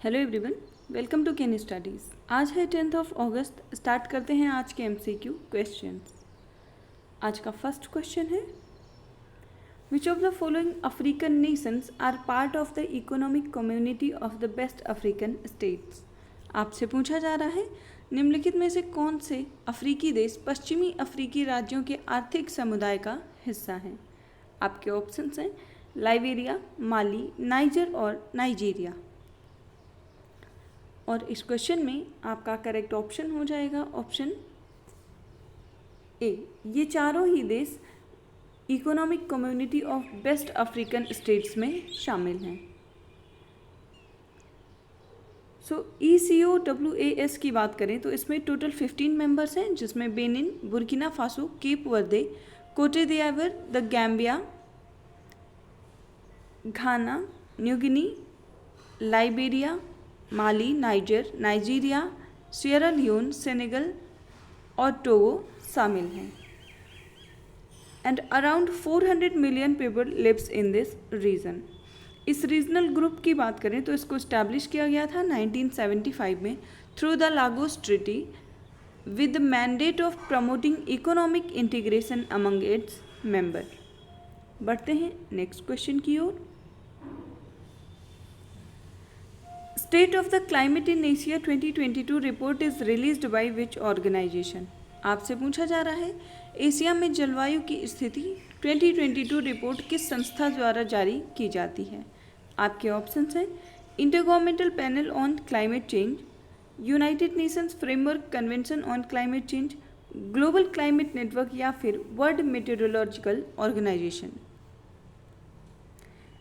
Hello everyone, welcome to Ken Studies. आज है 10 अगस्त। Start करते हैं आज के MCQ क्वेश्चंस। आज का फर्स्ट क्वेश्चन है, which of the following African nations are part of the economic community of the west African states. आपसे पूछा जा रहा है, निम्नलिखित में से कौन से अफ्रीकी देश पश्चिमी अफ्रीकी राज्यों के आर्थिक समुदाय का हिस्सा हैं। आपके ऑप्शंस हैं लाइबेरिया, माली, नाइजर और नाइजीरिया। और इस क्वेश्चन में आपका करेक्ट ऑप्शन हो जाएगा ऑप्शन ए। ये चारों ही देश economic community of best African states में शामिल हैं। ECOWAS की बात करें तो इसमें टोटल 15 मेंबर्स हैं, जिसमें Benin, Burkina Faso, Cape Verde, Cote d'Ivoire, the Gambia, Ghana, New Guinea, Liberia, Mali, Niger, Nigeria, Sierra Leone, Senegal और टोगो शामिल हैं। And around 400 million people lives in this region. इस रीजनल ग्रुप की बात करें तो इसको इस्टेब्लिश किया गया था 1975 में through the Lagos treaty with mandate of promoting economic integration among its member. बढ़ते हैं नेक्स्ट क्वेश्चन की ओर। State of the climate in Asia 2022 report is released by which organization. आपसे पूछा जा रहा है, एशिया में जलवायु की स्थिति 2022 रिपोर्ट किस संस्था द्वारा जारी की जाती है। आपके ऑप्शंस हैं intergovernmental panel on climate change, United Nations framework convention on climate change, global climate network या फिर वर्ल्ड मेटेरोलॉजिकल ऑर्गेनाइजेशन।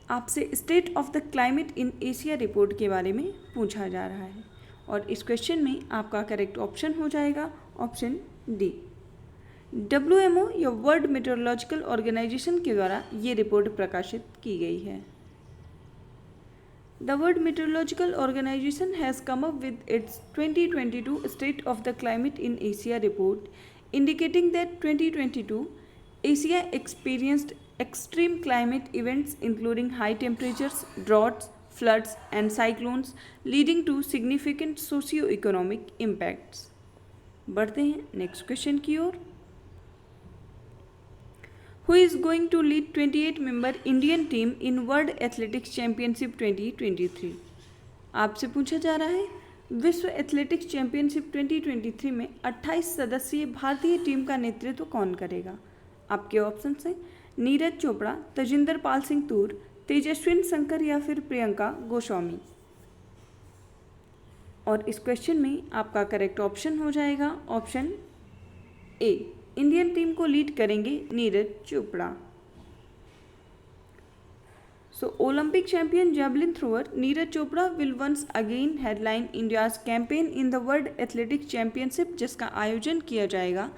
आपसे state of the climate in Asia report के बारे में पूछा जा रहा है और इस क्वेश्चन में आपका करेक्ट ऑप्शन हो जाएगा ऑप्शन डी। WMO या वर्ल्ड मेट्रोलॉजिकल ऑर्गेनाइजेशन के द्वारा ये रिपोर्ट प्रकाशित की गई है। The world meteorological organization has come up with its 2022 state of the climate in Asia report, indicating that 2022 Asia experienced extreme climate events including high temperatures, droughts, floods and cyclones leading to significant socio-economic impacts। बढ़ते हैं next question की ओर। Who is going to lead 28 member Indian team in World Athletics Championship 2023? आपसे पूछा जा रहा है, विश्व athletics championship 2023 में 28 सदस्यीय भारतीय टीम का नेतृत्व कौन करेगा। आपके ऑप्शन हैं नीरज चोपड़ा, तजिंदर पाल सिंह तूर, तेजस्विन शंकर या फिर प्रियंका गोस्वामी। और इस क्वेश्चन में आपका करेक्ट ऑप्शन हो जाएगा ऑप्शन ए। इंडियन टीम को लीड करेंगे Neeraj Chopra. Olympic champion javelin thrower Neeraj Chopra will once again headline India's campaign in the world athletics championship, जिसका आयोजन किया जाएगा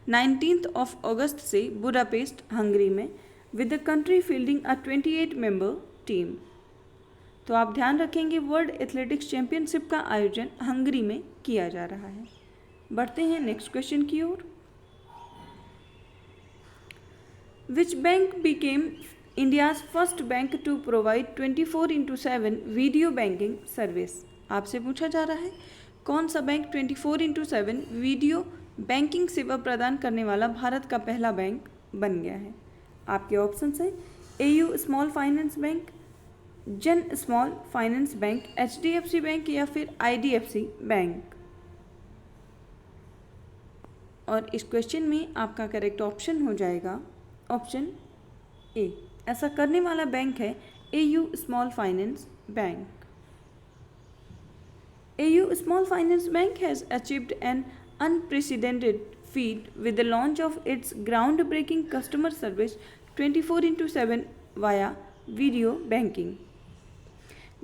19 अगस्त से बुडापेस्ट, हंगरी में, with the country fielding a 28 member team. तो आप ध्यान रखेंगे वर्ल्ड एथलेटिक्स चैंपियनशिप का आयोजन हंगरी में किया जा रहा है। बढ़ते हैं नेक्स्ट क्वेश्चन की ओर। Which bank became India's first bank to provide 24/7 video banking service. आपसे पूछा जा रहा है, कौन सा बैंक 24/7 वीडियो बैंकिंग सेवा प्रदान करने वाला भारत का पहला बैंक बन गया है। आपके ऑप्शंस हैं AU स्मॉल फाइनेंस बैंक, जन small finance bank, HDFC bank या फिर IDFC बैंक। और इस क्वेश्चन में आपका करेक्ट ऑप्शन हो जाएगा ऑप्शन ए। ऐसा करने वाला बैंक है AU small finance bank. AU small finance bank has achieved an unprecedented feat with the launch of its groundbreaking customer service 24/7 via video banking.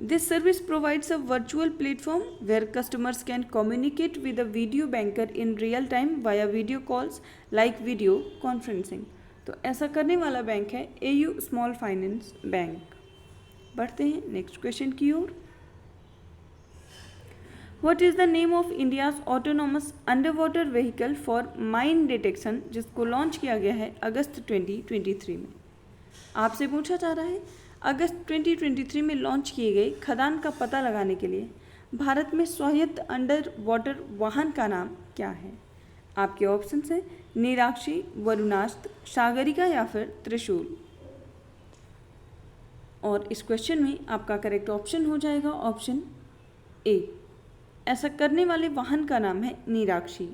This service provides a virtual platform where customers can communicate with a video banker in real time via video calls like video conferencing. तो ऐसा करने वाला bank है AU small finance bank. बढ़ते हैं next question की ओर। What is the name of India's autonomous underwater vehicle for mine detection, जिसको launch किया गया है अगस्त 2023 में। आपसे पूछा जा रहा है, अगस्त 2023 में लॉन्च किए गए खदान का पता लगाने के लिए भारत में स्वायत्त अंडर वाटर वाहन का नाम क्या है? आपके ऑप्शन हैं नीराक्षी, वरुणास्त्र, सागरिका या फिर त्रिशूल। और इस क्वेश्चन में आपका करेक्ट ऑप्शन हो जाएगा ऑप्शन ए। ऐसा करने वाले वाहन का नाम है Neerakshi.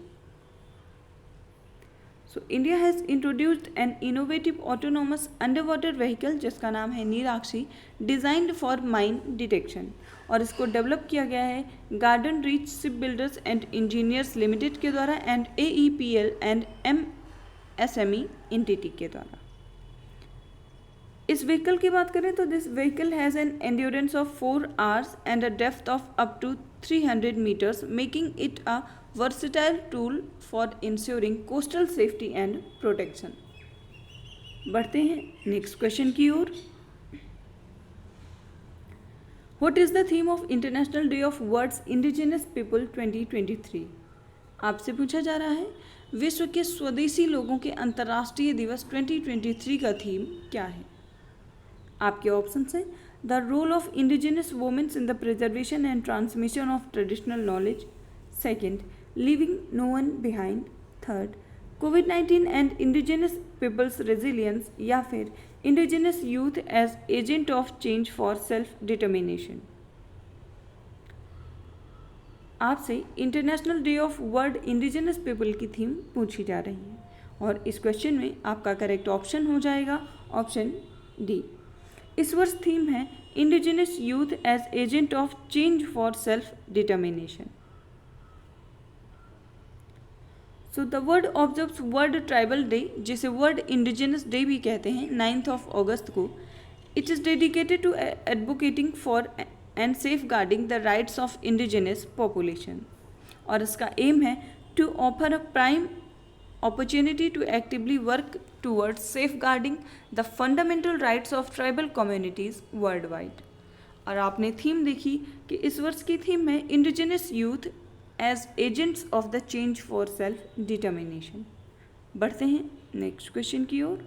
So India has introduced an innovative autonomous under water vehicle जिसका नाम है Neerakshi, designed for mine detection, और इसको डेवलप किया गया है Garden Reach Ship Builders and Engineers Limited के द्वारा and AEPL and MSME entity के द्वारा। इस व्हीकल की बात करें तो this vehicle has an endurance of 4 hours and a depth of up to 300 meters, making it a versatile tool for ensuring coastal safety and protection। बढ़ते हैं next question की ओर। What is the theme of International Day of World's Indigenous People 2023? आपसे पूछा जा रहा है विश्व के स्वदेशी लोगों के अंतर्राष्ट्रीय दिवस 2023 का थीम क्या है? आपके ऑप्शन हैं the role of indigenous womens in the preservation and transmission of traditional knowledge, second leaving no one behind, third COVID-19 and indigenous peoples resilience, या फिर indigenous youth as agent of change for self determination. आपसे international day of world indigenous people की theme पूछी जा रही है और इस क्वेश्चन में आपका करेक्ट ऑप्शन हो जाएगा ऑप्शन डी। इस वर्ष थीम है indigenous youth as agent of change for self determination. So the world observes world tribal day, जिसे वर्ल्ड इंडिजिनस डे भी कहते हैं, 9 अगस्त को। It is dedicated to advocating for and safeguarding the rights of indigenous population, और इसका aim है to offer a prime opportunity to actively work towards safeguarding the fundamental rights of tribal communities worldwide। और आपने theme देखी कि इस वर्ष की थीम है indigenous youth as agents of the change for self determination. बढ़ते हैं नेक्स्ट क्वेश्चन की ओर।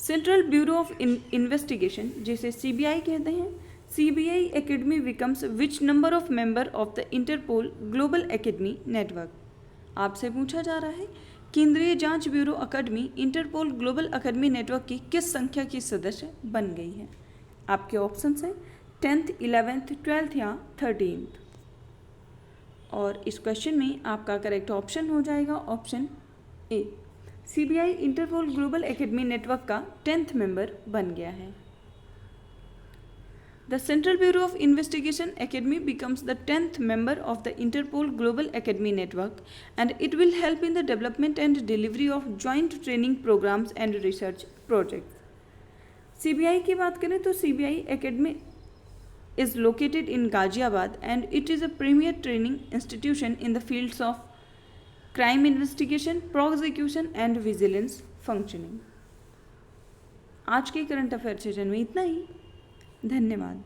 सेंट्रल ब्यूरो ऑफ इन्वेस्टिगेशन, जिसे CBI कहते हैं, CBI academy becomes which number of member of the Interpol global academy network. आपसे पूछा जा रहा है केंद्रीय जांच ब्यूरो अकादमी इंटरपोल ग्लोबल अकादमी नेटवर्क की किस संख्या की सदस्य बन गई है? आपके ऑप्शंस हैं 10th, 11th, 12th या 13th। और इस क्वेश्चन में आपका करेक्ट ऑप्शन हो जाएगा option A. CBI Interpol global academy network का 10th मेंबर बन गया है। The Central Bureau of Investigation Academy becomes the 10th member of the Interpol Global Academy Network, and it will help in the development and delivery of joint training programs and research projects। CBI की बात करें तो CBI Academy is located in Ghaziabad and it is a premier training institution in the fields of crime investigation, prosecution and vigilance functioning। आज के current affair session में इतना ही। धन्यवाद।